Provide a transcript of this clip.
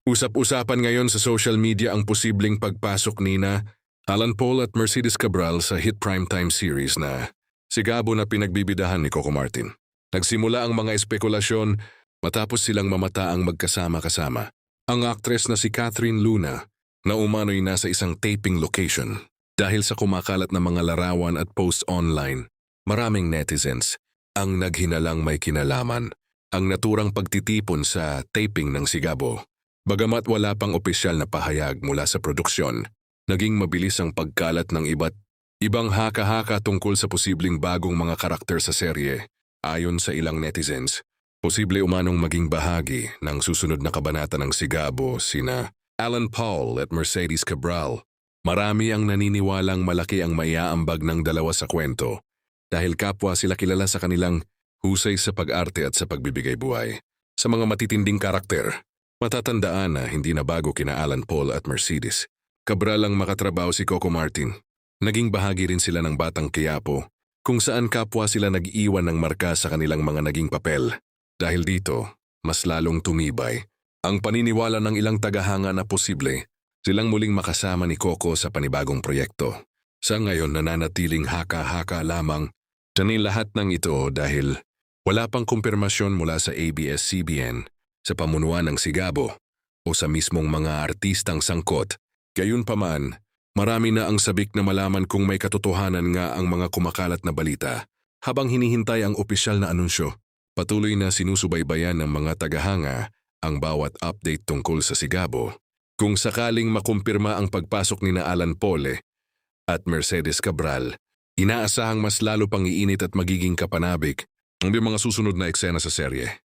Usap-usapan ngayon sa social media ang posibleng pagpasok nina Alan Paul at Mercedes Cabral sa hit primetime series na Sigabo na pinagbibidahan ni Coco Martin. Nagsimula ang mga espekulasyon matapos silang mamataang magkasama-kasama. Ang aktres na si Catherine Luna na umano'y nasa isang taping location. Dahil sa kumakalat na mga larawan at posts online, maraming netizens ang naghinalang may kinalaman ang naturang pagtitipon sa taping ng Sigabo. Bagamat wala pang opisyal na pahayag mula sa produksyon, naging mabilis ang pagkalat ng ibang haka-haka tungkol sa posibleng bagong mga karakter sa serye. Ayon sa ilang netizens, posible umanong maging bahagi ng susunod na kabanata ng Sigabo sina Alan Paul at Mercedes Cabral. Marami ang naniniwalang malaki ang maiaambag ng dalawa sa kwento dahil kapwa sila kilala sa kanilang husay sa pag-arte at sa pagbibigay buhay. Sa mga matitinding karakter, matatandaan na hindi na bago kina Alan Paul at Mercedes Cabral ang makatrabaho si Coco Martin. Naging bahagi rin sila ng Batang Quiapo, kung saan kapwa sila nag-iwan ng marka sa kanilang mga naging papel. Dahil dito, mas lalong tumibay ang paniniwala ng ilang tagahanga na posible silang muling makasama ni Coco sa panibagong proyekto. Sa ngayon nananatiling haka-haka lamang dyan lahat ng ito dahil wala pang kumpirmasyon mula sa ABS-CBN sa pamunuan ng Sigabo o sa mismong mga artistang sangkot. Gayunpaman, marami na ang sabik na malaman kung may katotohanan nga ang mga kumakalat na balita. Habang hinihintay ang opisyal na anunsyo, patuloy na sinusubaybayan ng mga tagahanga ang bawat update tungkol sa Sigabo. Kung sakaling makumpirma ang pagpasok ni Alan Paul at Mercedes Cabral, inaasahang mas lalo pang iinit at magiging kapanabik ang mga susunod na eksena sa serye.